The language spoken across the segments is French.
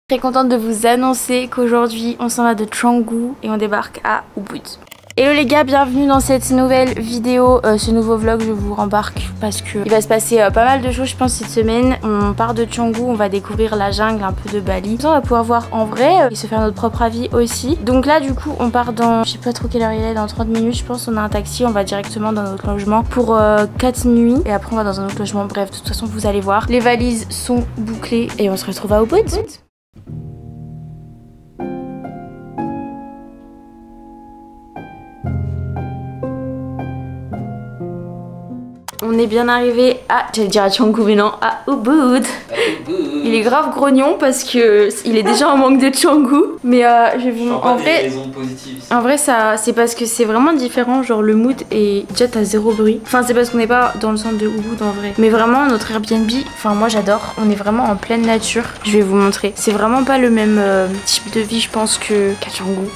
Très contente de vous annoncer qu'aujourd'hui on s'en va de Canggu et on débarque à Ubud. Hello les gars, bienvenue dans cette nouvelle vidéo, ce nouveau vlog. Je vous rembarque parce que il va se passer pas mal de choses je pense cette semaine. On part de Canggu, on va découvrir la jungle, un peu de Bali. On va pouvoir voir en vrai et se faire notre propre avis aussi. Donc là du coup on part dans, je sais pas trop quelle heure il est, dans 30 minutes je pense. On a un taxi, on va directement dans notre logement pour 4 nuits et après on va dans un autre logement. Bref, de toute façon vous allez voir. Les valises sont bouclées et on se retrouve à Ubud. On est bien arrivé à, j'allais dire à Canggu mais non, à Ubud. Il est grave grognon parce que il est déjà en manque de Canggu. Mais je vais vous en vrai ça c'est parce que c'est vraiment différent. Genre le mood est déjà t'as zéro bruit. Enfin c'est parce qu'on n'est pas dans le centre de Ubud en vrai. Mais vraiment notre Airbnb, enfin moi j'adore. On est vraiment en pleine nature. Je vais vous montrer. C'est vraiment pas le même type de vie je pense qu'à Canggu.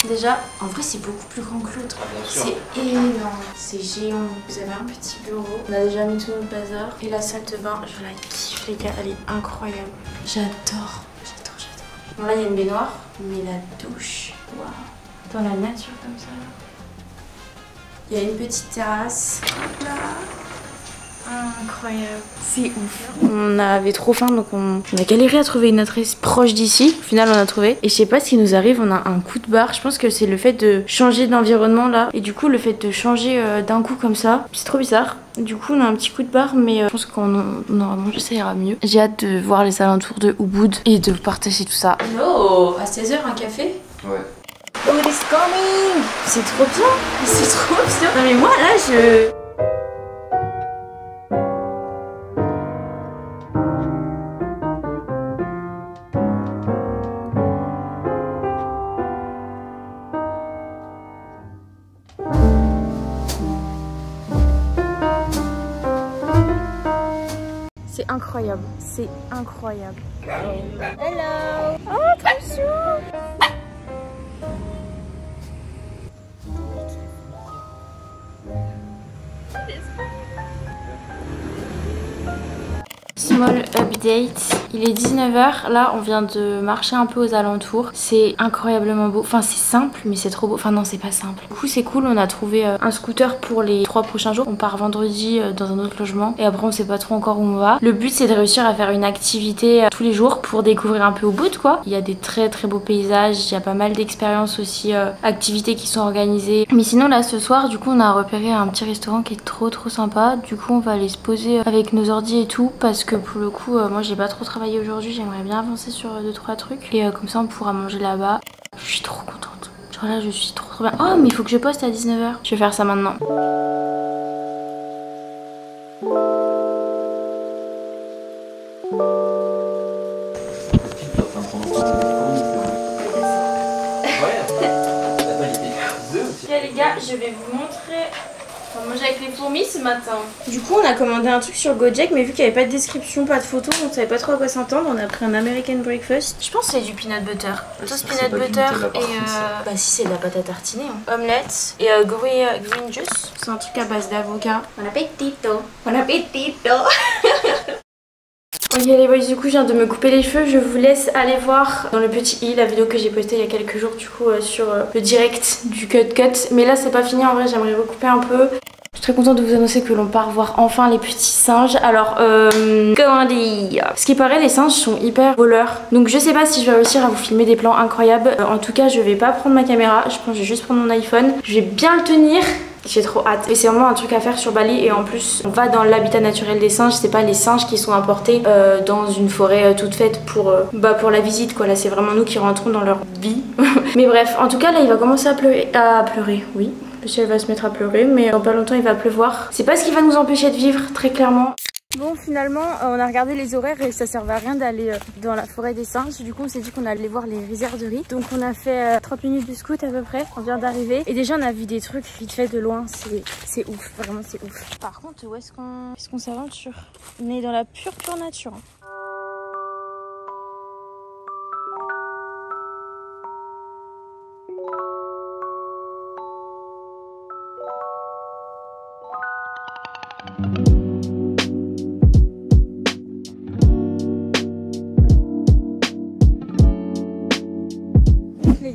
Déjà, en vrai, c'est beaucoup plus grand que l'autre. C'est énorme, c'est géant. Vous avez un petit bureau. On a déjà mis tout notre bazar. Et la salle de bain, je la kiffe, les gars. Elle est incroyable. J'adore, j'adore, j'adore. Bon, là, il y a une baignoire, mais la douche, waouh. Dans la nature comme ça. Il y a une petite terrasse. Hop là. Incroyable, c'est ouf. On avait trop faim donc on a galéré à trouver une adresse proche d'ici. Au final on a trouvé. Et je sais pas ce qui nous arrive, on a un coup de barre. Je pense que c'est le fait de changer d'environnement là. Et du coup le fait de changer d'un coup comme ça, c'est trop bizarre. Du coup on a un petit coup de barre mais je pense qu'on aura mangé ça ira mieux. J'ai hâte de voir les alentours de Ubud et de partager tout ça. Hello, à 16h un café? Ouais. Ubud is coming. C'est trop bien, c'est trop bien. Non mais moi là je... C'est incroyable, c'est incroyable. Hello. Oh, trop chou. Small update, il est 19h, là on vient de marcher un peu aux alentours, c'est incroyablement beau, enfin c'est simple mais c'est trop beau, enfin non c'est pas simple. Du coup c'est cool, on a trouvé un scooter pour les 3 prochains jours, on part vendredi dans un autre logement et après on sait pas trop encore où on va. Le but c'est de réussir à faire une activité tous les jours pour découvrir un peu Ubud quoi. Il y a des très beaux paysages, il y a pas mal d'expériences aussi, activités qui sont organisées. Mais sinon là ce soir du coup on a repéré un petit restaurant qui est trop sympa, du coup on va aller se poser avec nos ordis et tout parce que pour le coup moi j'ai pas trop travaillé aujourd'hui, j'aimerais bien avancer sur 2-3 trucs et comme ça on pourra manger là-bas. Je suis trop contente, genre là je suis trop bien. Oh mais il faut que je poste à 19h, je vais faire ça maintenant. Ok les gars, je vais vous montrer. On va manger avec les fourmis ce matin. Du coup on a commandé un truc sur Gojek mais vu qu'il n'y avait pas de description, pas de photo, on savait pas trop à quoi s'entendre. On a pris un American breakfast. Je pense que c'est du peanut butter. Toast peanut butter et bah si c'est de la pâte à tartiner. Hein. Omelette et green juice. C'est un truc à base d'avocat. Bon appetito. Bon appetito. Ok les boys, du coup je viens de me couper les cheveux, je vous laisse aller voir dans le petit i la vidéo que j'ai postée il y a quelques jours du coup sur le direct du cut. Mais là c'est pas fini en vrai, j'aimerais recouper un peu. Je suis très contente de vous annoncer que l'on part voir enfin les petits singes. Alors comment dire, ce qui paraît les singes sont hyper voleurs. Donc je sais pas si je vais réussir à vous filmer des plans incroyables. En tout cas je vais pas prendre ma caméra, je pense que je vais juste prendre mon iPhone. Je vais bien le tenir. J'ai trop hâte. Et c'est vraiment un truc à faire sur Bali et en plus on va dans l'habitat naturel des singes. C'est pas les singes qui sont importés dans une forêt toute faite pour la visite quoi. Là c'est vraiment nous qui rentrons dans leur vie. Mais bref, en tout cas là il va commencer à pleurer, oui. Parce qu'elle va se mettre à pleurer mais dans pas longtemps il va pleuvoir. C'est pas ce qui va nous empêcher de vivre très clairement. Bon finalement on a regardé les horaires et ça servait à rien d'aller dans la forêt des singes. Du coup on s'est dit qu'on allait voir les réserves de riz. Donc on a fait 30 minutes de scout à peu près. On vient d'arriver et déjà on a vu des trucs vite fait de loin. C'est ouf, vraiment c'est ouf. Par contre où est-ce qu'on s'aventure? On est dans la pure nature.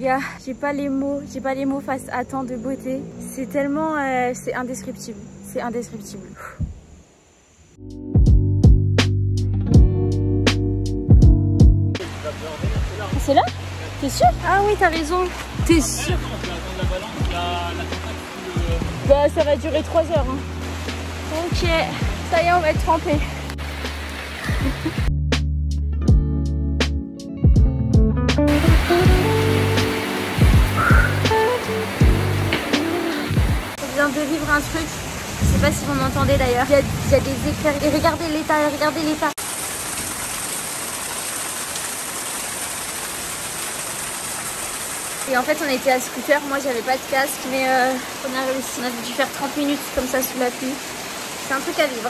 gars, j'ai pas les mots face à tant de beauté. C'est tellement, c'est indescriptible, c'est indescriptible. C'est là? T'es sûr? Ah oui, t'as raison. T'es sûr? Bah ça va durer 3 heures. Hein. Ok, ça y est, on va être trempés. On vient de vivre un truc. Je sais pas si vous m'entendez d'ailleurs. Il y a des éclairs. Et regardez l'état, regardez l'état. Et en fait on était à scooter, moi j'avais pas de casque mais on a réussi. On a dû faire 30 minutes comme ça sous la pluie. C'est un truc à vivre.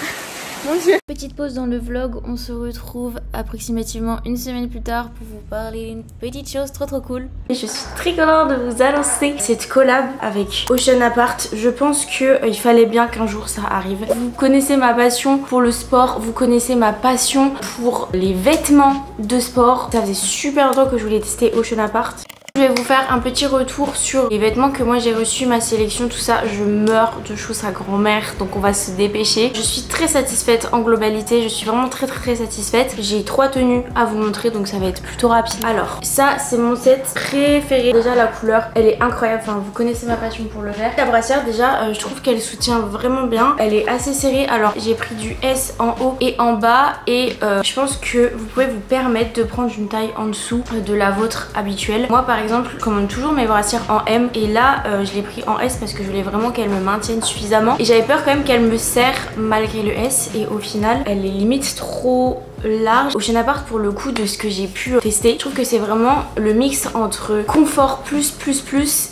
Mon Dieu. Petite pause dans le vlog, on se retrouve approximativement une semaine plus tard pour vous parler d'une petite chose trop cool. Et je suis très contente de vous annoncer cette collab avec Ocean Apart. Je pense qu'il fallait bien qu'un jour ça arrive. Vous connaissez ma passion pour le sport, vous connaissez ma passion pour les vêtements de sport. Ça faisait super longtemps que je voulais tester Ocean Apart. Je vais vous faire un petit retour sur les vêtements que moi j'ai reçus, ma sélection, tout ça. Je meurs de choses à grand-mère, donc on va se dépêcher. Je suis très satisfaite en globalité, je suis vraiment très satisfaite. J'ai 3 tenues à vous montrer, donc ça va être plutôt rapide. Alors, ça c'est mon set préféré. Déjà la couleur, elle est incroyable, enfin vous connaissez ma passion pour le vert. La brassière déjà, je trouve qu'elle soutient vraiment bien. Elle est assez serrée, alors j'ai pris du S en haut et en bas. Et je pense que vous pouvez vous permettre de prendre une taille en dessous de la vôtre habituelle. Moi par exemple, je commande toujours mes brassières en M et là je l'ai pris en S parce que je voulais vraiment qu'elle me maintienne suffisamment et j'avais peur quand même qu'elle me serre malgré le S et au final elle est limite trop large. Ocean Apart pour le coup de ce que j'ai pu tester, je trouve que c'est vraiment le mix entre confort plus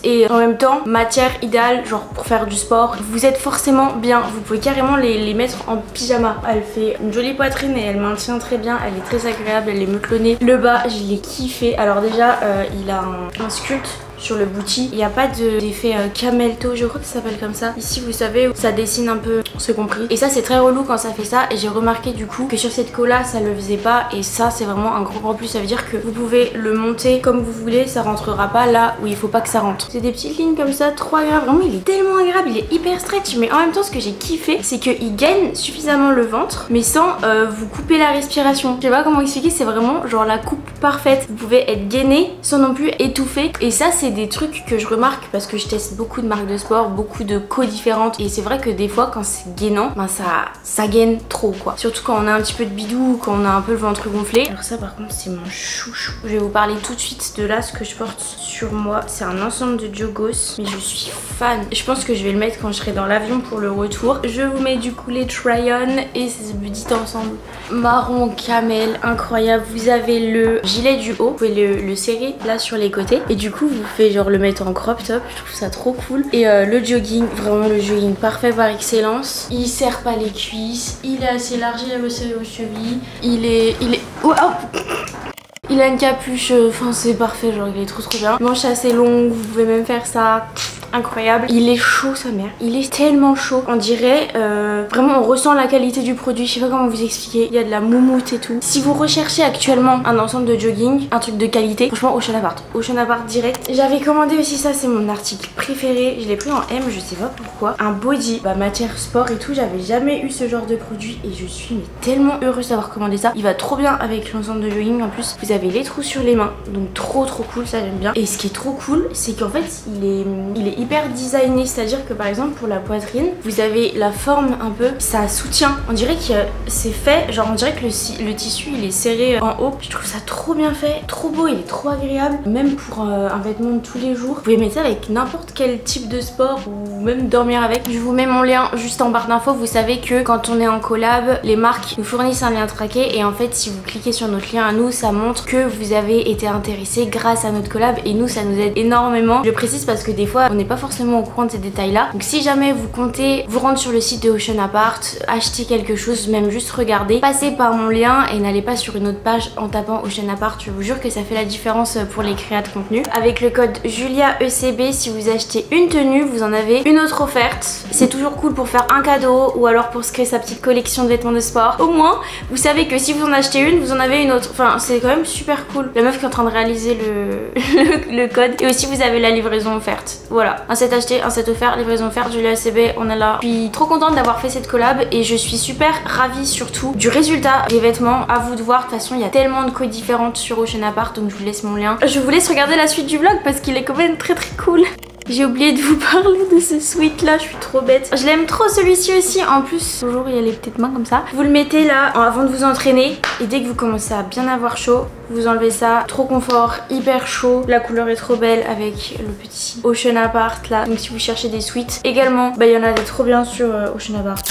et en même temps matière idéale genre pour faire du sport. Vous êtes forcément bien, vous pouvez carrément les mettre en pyjama. Elle fait une jolie poitrine et elle maintient très bien, elle est très agréable, elle est meuclonnée. Le bas je l'ai kiffé. Alors déjà il a un sculpte sur le booty. Il n'y a pas d'effet camel toe, je crois que ça s'appelle comme ça. Ici vous savez, ça dessine un peu, c'est compris. Et ça c'est très relou quand ça fait ça. Et j'ai remarqué du coup que sur cette colla ça le faisait pas. Et ça c'est vraiment un gros plus. Ça veut dire que vous pouvez le monter comme vous voulez, ça rentrera pas là où il faut pas que ça rentre. C'est des petites lignes comme ça, trop agréable. Vraiment il est tellement agréable, il est hyper stretch. Mais en même temps ce que j'ai kiffé c'est qu'il gagne suffisamment le ventre mais sans vous couper la respiration. Je sais pas comment expliquer, c'est vraiment genre la coupe parfaite. Vous pouvez être gainé sans non plus étouffer. Et ça c'est des trucs que je remarque parce que je teste beaucoup de marques de sport, beaucoup de co différentes et c'est vrai que des fois quand c'est gainant, ben ça gaine trop quoi. Surtout quand on a un petit peu de bidou ou quand on a un peu le ventre gonflé. Alors ça par contre c'est mon chouchou. Je vais vous parler tout de suite de là ce que je porte sur moi. C'est un ensemble de joggos mais je suis fan. Je pense que je vais le mettre quand je serai dans l'avion pour le retour. Je vous mets du coup les try-on et ce petit ensemble marron camel incroyable. Vous avez le gilet du haut, vous pouvez le serrer là sur les côtés et du coup vous faites genre le mettre en crop top, je trouve ça trop cool. Et le jogging, vraiment le jogging parfait par excellence. Il serre pas les cuisses, il est assez large, il est resserré aux chevilles, il est... Wow. Il a une capuche, enfin c'est parfait, genre il est trop bien. Manche assez longue, vous pouvez même faire ça. Incroyable. Il est chaud sa mère. Il est tellement chaud. On dirait vraiment on ressent la qualité du produit. Je sais pas comment vous expliquer. Il y a de la moumoute et tout. Si vous recherchez actuellement un ensemble de jogging, un truc de qualité, franchement Ocean Apart. Ocean Apart direct. J'avais commandé aussi ça, c'est mon article préféré. Je l'ai pris en M, je sais pas pourquoi. Un body, bah matière sport et tout. J'avais jamais eu ce genre de produit et je suis mais tellement heureuse d'avoir commandé ça. Il va trop bien avec l'ensemble de jogging. En plus vous avez les trous sur les mains. Donc trop cool, ça j'aime bien. Et ce qui est trop cool, c'est qu'en fait il est hyper designé, c'est-à-dire que par exemple pour la poitrine vous avez la forme un peu, ça soutient, on dirait que c'est fait, genre on dirait que le tissu il est serré en haut. Je trouve ça trop bien fait, trop beau, il est trop agréable, même pour un vêtement de tous les jours. Vous pouvez mettre ça avec n'importe quel type de sport ou même dormir avec. Je vous mets mon lien juste en barre d'infos. Vous savez que quand on est en collab, les marques nous fournissent un lien traqué et en fait si vous cliquez sur notre lien à nous, ça montre que vous avez été intéressé grâce à notre collab et nous ça nous aide énormément. Je précise parce que des fois on n'est pas pas forcément au courant de ces détails là. Donc si jamais vous comptez vous rendre sur le site de Ocean Apart, acheter quelque chose, même juste regarder, passez par mon lien et n'allez pas sur une autre page en tapant Ocean Apart. Je vous jure que ça fait la différence pour les créas de contenu. Avec le code JuliaECB, si vous achetez une tenue, vous en avez une autre offerte. C'est toujours cool pour faire un cadeau ou alors pour se créer sa petite collection de vêtements de sport. Au moins, vous savez que si vous en achetez une, vous en avez une autre. Enfin, c'est quand même super cool. La meuf qui est en train de réaliser le code. Et aussi, vous avez la livraison offerte. Voilà, un set acheté, un set offert, livraison offerte, JuliaECB, on est là. Je suis trop contente d'avoir fait cette collab et je suis super ravie surtout du résultat des vêtements. À vous de voir, de toute façon, il y a tellement de codes différentes sur Ocean Apart, donc je vous laisse mon lien. Je vous laisse regarder la suite du vlog parce qu'il est quand même très cool. J'ai oublié de vous parler de ce sweat là, je suis trop bête. Je l'aime trop celui-ci aussi. En plus, toujours il y a les petites mains comme ça. Vous le mettez là avant de vous entraîner. Et dès que vous commencez à bien avoir chaud, vous enlevez ça. Trop confort, hyper chaud. La couleur est trop belle avec le petit Ocean Apart là. Donc si vous cherchez des sweats, également, bah il y en a des trop bien sur Ocean Apart.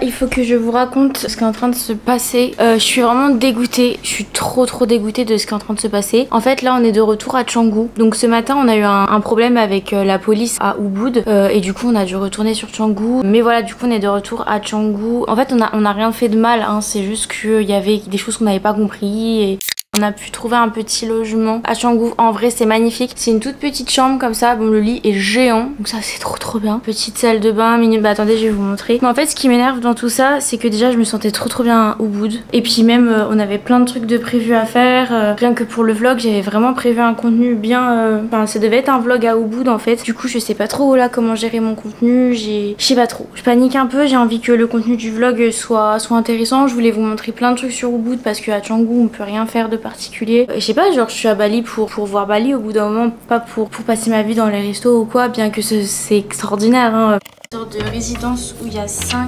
Il faut que je vous raconte ce qui est en train de se passer. Je suis vraiment dégoûtée. Je suis trop dégoûtée de ce qui est en train de se passer. En fait là on est de retour à Canggu. Donc ce matin on a eu un problème avec la police à Ubud. Et du coup on a dû retourner sur Canggu. Mais voilà, du coup on est de retour à Canggu. En fait on a rien fait de mal, hein. C'est juste qu'il y avait des choses qu'on n'avait pas compris. Et on a pu trouver un petit logement à Canggu. En vrai c'est magnifique. C'est une toute petite chambre comme ça. Bon, le lit est géant. Donc ça c'est trop bien. Petite salle de bain, mini... Bah attendez, je vais vous montrer. Mais en fait ce qui m'énerve dans tout ça, c'est que déjà je me sentais trop bien à Ubud. Et puis même on avait plein de trucs de prévus à faire. Rien que pour le vlog, j'avais vraiment prévu un contenu bien... Enfin ça devait être un vlog à Ubud en fait. Du coup je sais pas trop là comment gérer mon contenu. Je sais pas trop. Je panique un peu. J'ai envie que le contenu du vlog soit intéressant. Je voulais vous montrer plein de trucs sur Ubud parce qu'à Canggu on peut rien faire de particulier. Je sais pas, genre je suis à Bali pour voir Bali au bout d'un moment, pas pour passer ma vie dans les restos ou quoi, bien que c'est extraordinaire hein. Une sorte de résidence où il y a 5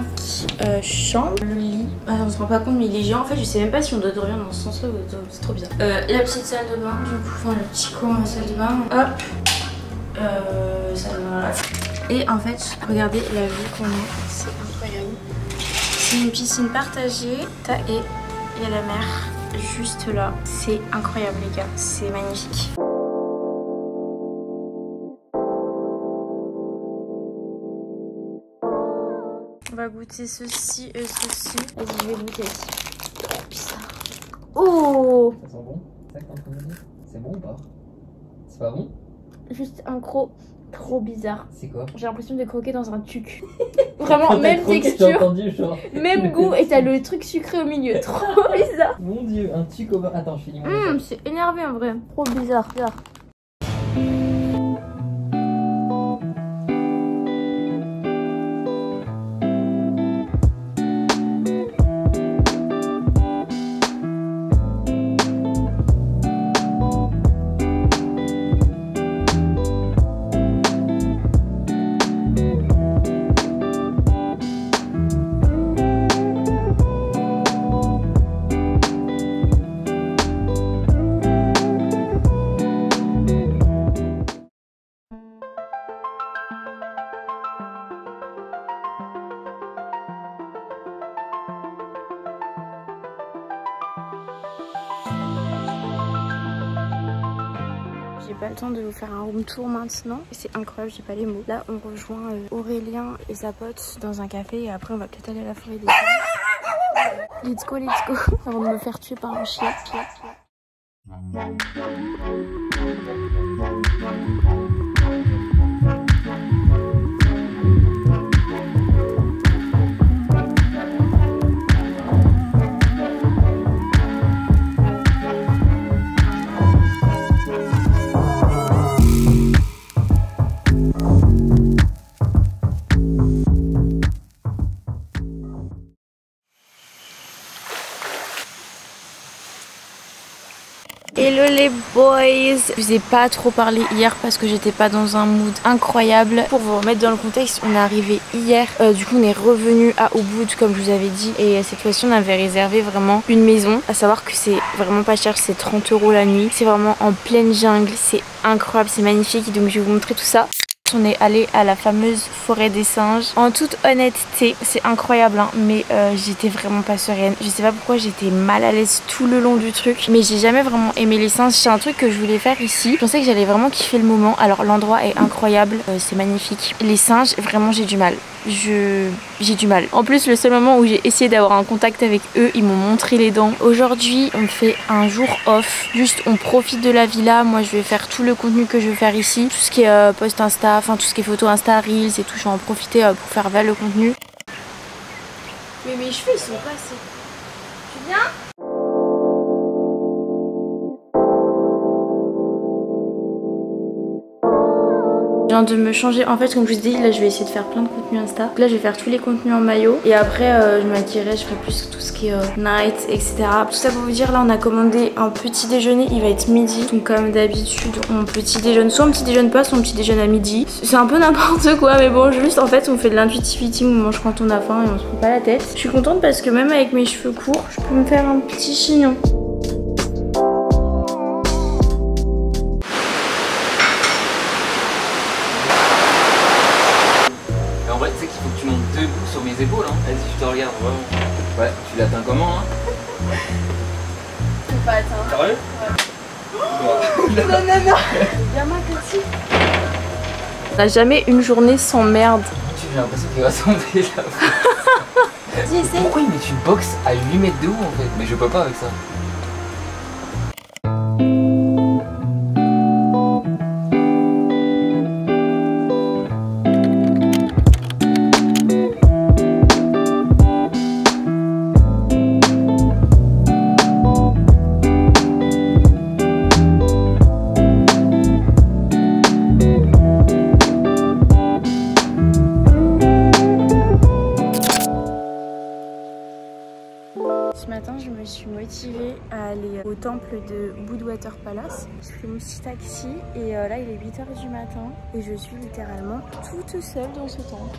chambres. Le lit, on se rend pas compte mais il est géant. En fait je sais même pas si on doit dormir dans ce sens là, c'est trop bizarre. La petite salle de bain du coup, enfin le petit coin salle de bain, hop, salle de bain là. Et en fait regardez la vue qu'on a, c'est incroyable. C'est une piscine partagée et il y a la mer juste là. C'est incroyable les gars, c'est magnifique. On va goûter ceci et ceci. Vas-y, je vais goûter. Bizarre. Oh! Ça sent bon? C'est ça que t'es en train de me dire? C'est bon ou pas? C'est pas bon? Juste un croc trop bizarre. C'est quoi? J'ai l'impression de croquer dans un tuc. Vraiment, Quand même croqué, texture, j'ai entendu, genre... même goût et t'as le truc sucré au milieu. Trop bizarre. Mon dieu, un tuc au beurre. Attends, je finis mon C'est énervé en vrai. Trop bizarre. J'ai pas le temps de vous faire un room tour maintenant. C'est incroyable, j'ai pas les mots. Là, on rejoint Aurélien et sa pote dans un café et après on va peut-être aller à la forêt des Champs. Let's go, avant de me faire tuer par un chien. Hello les boys. Je vous ai pas trop parlé hier parce que j'étais pas dans un mood incroyable. Pour vous remettre dans le contexte, on est arrivé hier. Du coup on est revenu à Ubud comme je vous avais dit. Et cette fois-ci on avait réservé vraiment une maison. À savoir que c'est vraiment pas cher, c'est 30 € la nuit. C'est vraiment en pleine jungle, c'est incroyable, c'est magnifique. Donc je vais vous montrer tout ça. On est allé à la fameuse forêt des singes. En toute honnêteté, c'est incroyable hein, mais j'étais vraiment pas sereine. Je sais pas pourquoi j'étais mal à l'aise tout le long du truc. Mais j'ai jamais vraiment aimé les singes. C'est un truc que je voulais faire ici. Je pensais que j'allais vraiment kiffer le moment. Alors l'endroit est incroyable, c'est magnifique. Les singes, vraiment j'ai du mal. J'ai du mal. En plus le seul moment où j'ai essayé d'avoir un contact avec eux, ils m'ont montré les dents. Aujourd'hui on fait un jour off. Juste on profite de la villa. Moi je vais faire tout le contenu que je veux faire ici. Tout ce qui est post Insta, enfin tout ce qui est photo Insta, Reels et tout. Je vais en profiter pour faire le contenu. Mais mes cheveux ils sont passés. Tu viens ? Je viens de me changer, en fait comme je vous dis là je vais essayer de faire plein de contenus Insta. Là je vais faire tous les contenus en maillot et après je maquillerai, je ferai plus tout ce qui est night etc. Tout ça pour vous dire, là on a commandé un petit déjeuner, il va être midi. Donc comme d'habitude on petit déjeune, soit on petit déjeune pas, soit on petit déjeune à midi. C'est un peu n'importe quoi mais bon juste en fait on fait de l'intuitive, on mange quand on a faim et on se prend pas la tête. Je suis contente parce que même avec mes cheveux courts je peux me faire un petit chignon. En vrai, tu sais qu'il faut que tu montes debout sur mes épaules, hein. Vas-y, je te regarde, vraiment. Ouais, tu l'atteins comment, hein? Je peux pas atteindre. Sérieux? Ouais. Non. Gamin petit. On n'a jamais une journée sans merde. J'ai l'impression qu'il va tomber là. Vas-y, essaye. Pourquoi il met une box à 8 mètres de haut en fait? Mais je peux pas avec ça. Ce matin, je me suis motivée à aller au temple de Ubud Palace. J'ai pris mon petit taxi et là il est 8 h du matin et je suis littéralement toute seule dans ce temple.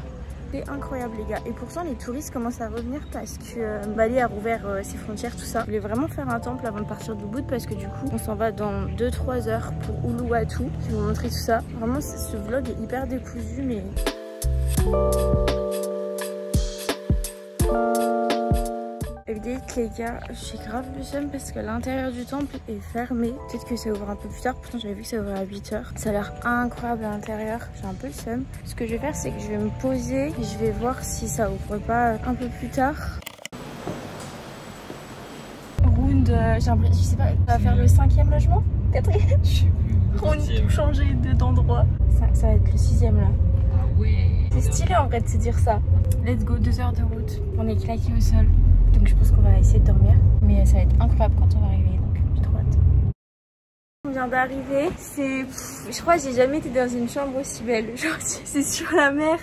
C'est incroyable les gars. Et pourtant les touristes commencent à revenir parce que Bali a rouvert ses frontières, tout ça. Je voulais vraiment faire un temple avant de partir d'Ubud parce que du coup on s'en va dans 2-3 heures pour Uluwatu. Je vais vous montrer tout ça. Vraiment ce vlog est hyper décousu mais... Les gars, j'ai grave le seum parce que l'intérieur du temple est fermé. Peut-être que ça ouvre un peu plus tard, pourtant j'avais vu que ça ouvrait à 8 h. Ça a l'air incroyable à l'intérieur, j'ai un peu le seum. Ce que je vais faire c'est que je vais me poser et je vais voir si ça ouvre pas un peu plus tard. Round, j'ai l'impression, je sais pas, ça va faire le 5e logement? 4e? Je sais plus. Round, tout changer d'endroit. Ça va être le 6e là. Ah ouais. C'est stylé en vrai de se dire ça. Let's go, 2 heures de route. On est claqué au sol. Donc je pense qu'on va essayer de dormir. Mais ça va être incroyable quand on va arriver. Donc j'ai trop hâte. On vient d'arriver. Je crois que j'ai jamais été dans une chambre aussi belle. Genre c'est sur la mer.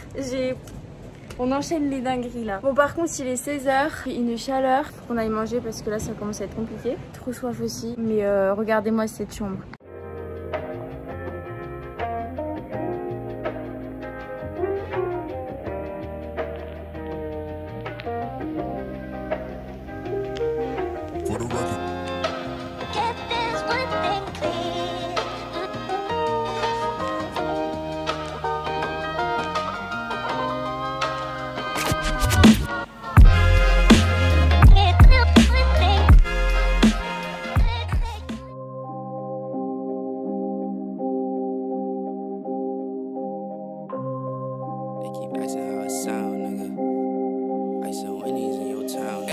On enchaîne les dingueries là. Bon par contre il est 16 h. Une chaleur. Faut qu'on aille manger parce que là ça commence à être compliqué. Trop soif aussi. Mais regardez-moi cette chambre.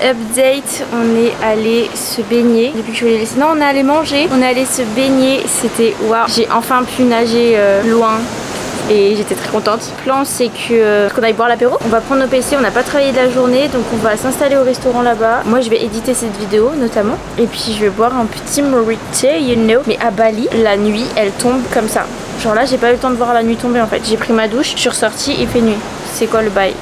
Update, on est allé se baigner depuis que je voulais laisser. Non, on est allé manger, on est allé se baigner, c'était waouh. J'ai enfin pu nager loin et j'étais très contente. Le plan c'est qu'on aille boire l'apéro. On va prendre nos PC, on n'a pas travaillé de la journée donc on va s'installer au restaurant là-bas. Moi je vais éditer cette vidéo notamment et puis je vais boire un petit morito, you know. Mais à Bali, la nuit elle tombe comme ça. Genre là j'ai pas eu le temps de voir la nuit tomber en fait. J'ai pris ma douche, je suis ressortie, il fait nuit. C'est quoi le bail?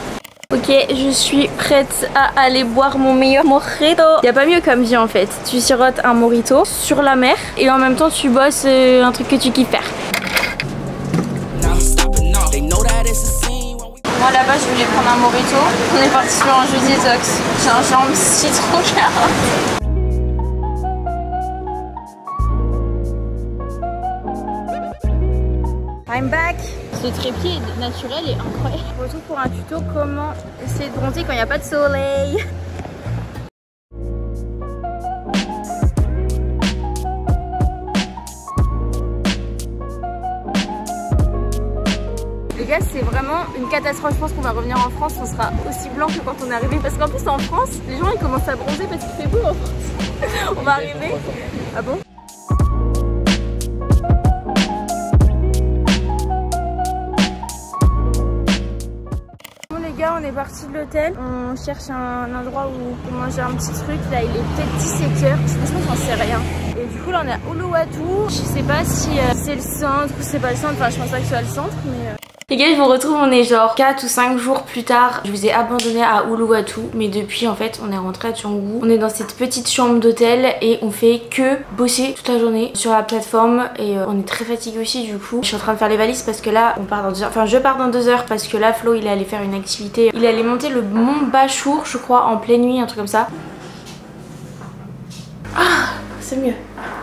Ok, je suis prête à aller boire mon meilleur mojito. Y a pas mieux comme vie en fait. Tu sirotes un mojito sur la mer et en même temps tu bosses un truc que tu kiffes faire. Moi là-bas je voulais prendre un mojito. On est parti sur un jeu détox. J'ai un jambe citron carotte. I'm back. Ce trépied naturel est incroyable. Je retrouve pour un tuto comment essayer de bronzer quand il n'y a pas de soleil. Les gars, c'est vraiment une catastrophe. Je pense qu'on va revenir en France, on sera aussi blanc que quand on est arrivé. Parce qu'en plus en France, les gens ils commencent à bronzer parce qu'il fait beau en France. On va arriver. Ah bon? On est parti de l'hôtel, on cherche un endroit où pour manger un petit truc. Là il est peut-être 17h, franchement j'en sais rien. Et du coup là on est à Uluwatu. Je sais pas si c'est le centre ou c'est pas le centre, enfin je pense pas que ce soit le centre mais... Les gars, je vous retrouve, on est genre 4 ou 5 jours plus tard. Je vous ai abandonné à Uluwatu, mais depuis en fait on est rentré à Canggu. On est dans cette petite chambre d'hôtel et on fait que bosser toute la journée sur la plateforme et on est très fatigué aussi du coup. Je suis en train de faire les valises parce que là on part dans 2 heures, enfin je pars dans 2 heures parce que là Flo il est allé faire une activité. Il est allé monter le mont Bachour je crois en pleine nuit, un truc comme ça. Ah, c'est mieux.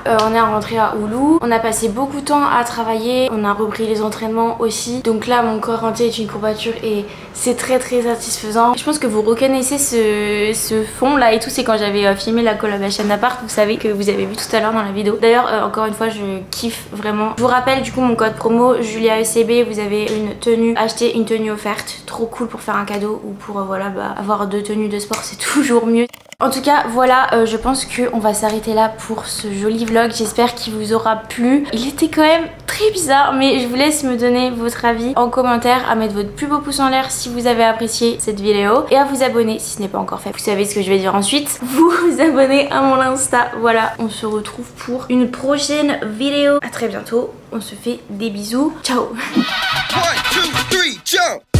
On est rentré à Oulu, on a passé beaucoup de temps à travailler, on a repris les entraînements aussi. Donc là mon corps entier est une courbature et c'est très satisfaisant. Je pense que vous reconnaissez ce fond là et tout, c'est quand j'avais filmé la collab à chaîne d'appart, vous savez que vous avez vu tout à l'heure dans la vidéo. D'ailleurs encore une fois je kiffe vraiment. Je vous rappelle du coup mon code promo JuliaECB, vous avez une tenue, acheter une tenue offerte, trop cool pour faire un cadeau ou pour voilà avoir 2 tenues de sport, c'est toujours mieux. En tout cas voilà, je pense qu'on va s'arrêter là pour ce joli vlog, j'espère qu'il vous aura plu. Il était quand même très bizarre mais je vous laisse me donner votre avis en commentaire, à mettre votre plus beau pouce en l'air si vous avez apprécié cette vidéo et à vous abonner si ce n'est pas encore fait. Vous savez ce que je vais dire ensuite, vous abonnez à mon Insta. Voilà, on se retrouve pour une prochaine vidéo. À très bientôt, on se fait des bisous, ciao. 1, 2, 3, jump!